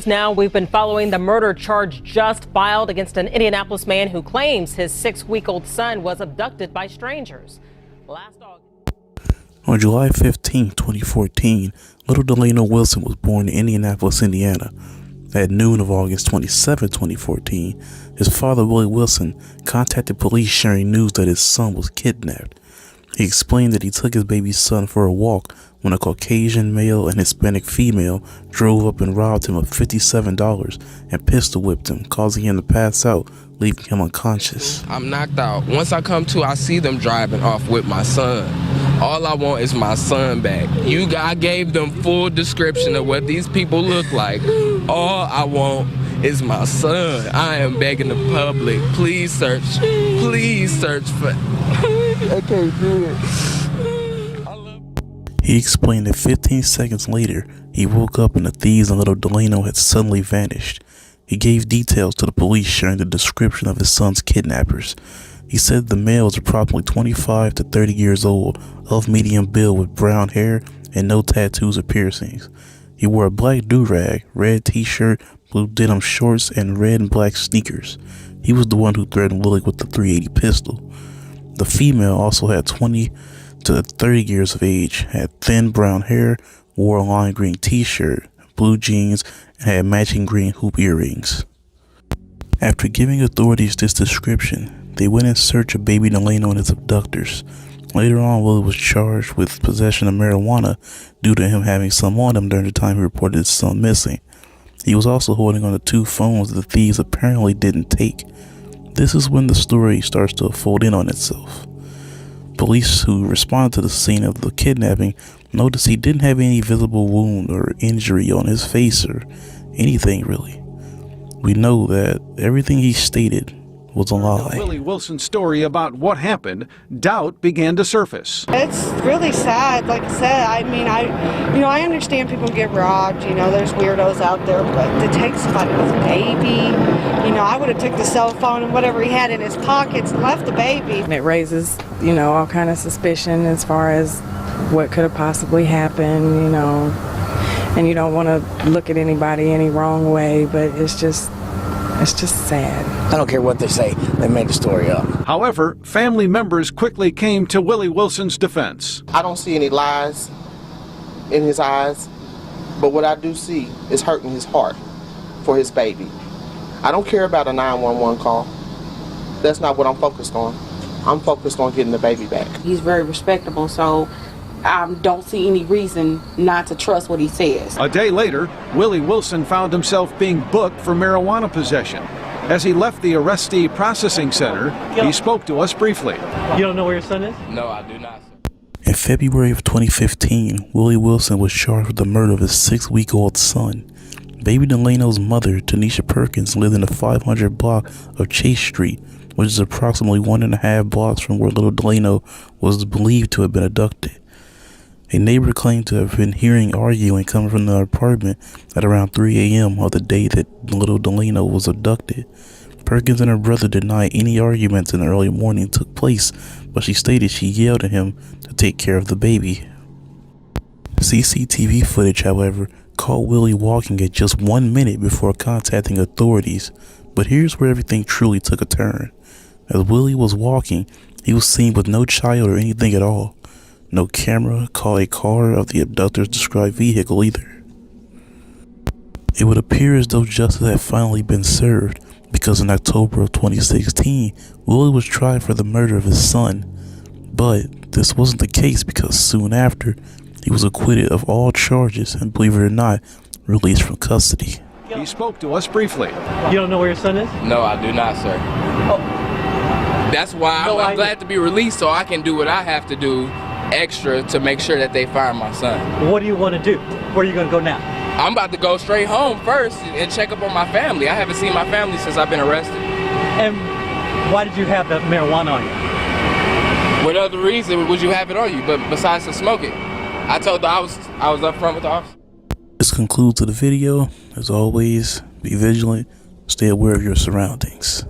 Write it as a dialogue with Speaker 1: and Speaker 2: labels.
Speaker 1: Now we've been following the murder charge just filed against an Indianapolis man who claims his 6-week-old son was abducted by strangers.
Speaker 2: On July 15, 2014, little Delano Wilson was born in Indianapolis, Indiana. At noon of August 27, 2014, his father, Willie Wilson, contacted police sharing news that his son was kidnapped. He explained that he took his baby son for a walk when a Caucasian male and Hispanic female drove up and robbed him of $57 and pistol whipped him, causing him to pass out, leaving him unconscious.
Speaker 3: I'm knocked out. Once I come to, I see them driving off with my son. All I want is my son back. I gave them full description of what these people look like. All I want is my son. I am begging the public, please search for. I can't do it.
Speaker 2: He explained that 15 seconds later, he woke up and the thieves and little Delano had suddenly vanished. He gave details to the police sharing the description of his son's kidnappers. He said the male was approximately 25 to 30 years old, of medium build with brown hair and no tattoos or piercings. He wore a black do-rag, red t-shirt, blue denim shorts, and red and black sneakers. He was the one who threatened Willie with the .380 pistol. The female also had 20 to 30 years of age, had thin brown hair, wore a lime green t-shirt, blue jeans, and had matching green hoop earrings. After giving authorities this description, they went in search of baby Delano and his abductors. Later on, Willie was charged with possession of marijuana due to him having some on him during the time he reported his son missing. He was also holding on to 2 phones that the thieves apparently didn't take. This is when the story starts to fold in on itself. Police who responded to the scene of the kidnapping noticed he didn't have any visible wound or injury on his face or anything really. We know that everything he stated was a lie.
Speaker 4: Willie Wilson's story about what happened, doubt began to surface.
Speaker 5: It's really sad. Like I said, I understand people get robbed. There's weirdos out there, but to take somebody's baby, I would have took the cell phone and whatever he had in his pockets and left the baby.
Speaker 6: And it raises, all kind of suspicion as far as what could have possibly happened, and you don't want to look at anybody any wrong way, but it's just sad.
Speaker 7: I don't care what they say, they made the story up.
Speaker 4: However, family members quickly came to Willie Wilson's defense.
Speaker 8: I don't see any lies in his eyes, but what I do see is hurt in his heart for his baby. I don't care about a 911 call. That's not what I'm focused on. I'm focused on getting the baby back.
Speaker 9: He's very respectable, so I don't see any reason not to trust what he says.
Speaker 4: A day later, Willie Wilson found himself being booked for marijuana possession. As he left the arrestee processing center, he spoke to us briefly.
Speaker 10: You don't know where your son is?
Speaker 3: No, I do not, sir.
Speaker 2: In February of 2015, Willie Wilson was charged with the murder of his 6-week-old son. Baby Delano's mother, Tanisha Perkins, lived in the 500 block of Chase Street, which is approximately 1.5 blocks from where little Delano was believed to have been abducted. A neighbor claimed to have been hearing arguing coming from the apartment at around 3 a.m. of the day that little Delano was abducted. Perkins and her brother denied any arguments in the early morning took place, but she stated she yelled at him to take care of the baby. CCTV footage, however, caught Willie walking at just 1 minute before contacting authorities, but here's where everything truly took a turn. As Willie was walking, he was seen with no child or anything at all. No camera caught a car of the abductor's described vehicle either. It would appear as though justice had finally been served, because in October of 2016, Willie was tried for the murder of his son. But this wasn't the case because soon after, he was acquitted of all charges and, believe it or not, released from custody.
Speaker 4: He spoke to us briefly.
Speaker 10: You don't know where your son is?
Speaker 3: No, I do not, sir.
Speaker 10: Oh.
Speaker 3: That's why I'm glad to be released so I can do what I have to do extra to make sure that they find my son.
Speaker 10: What do you want to do? Where are you going to go now?
Speaker 3: I'm about to go straight home first and check up on my family. I haven't seen my family since I've been arrested.
Speaker 10: And why did you have the marijuana on you?
Speaker 3: What other reason would you have it on you but besides to smoke it? I told her I was up front with the officer.
Speaker 2: This concludes the video. As always, be vigilant, stay aware of your surroundings.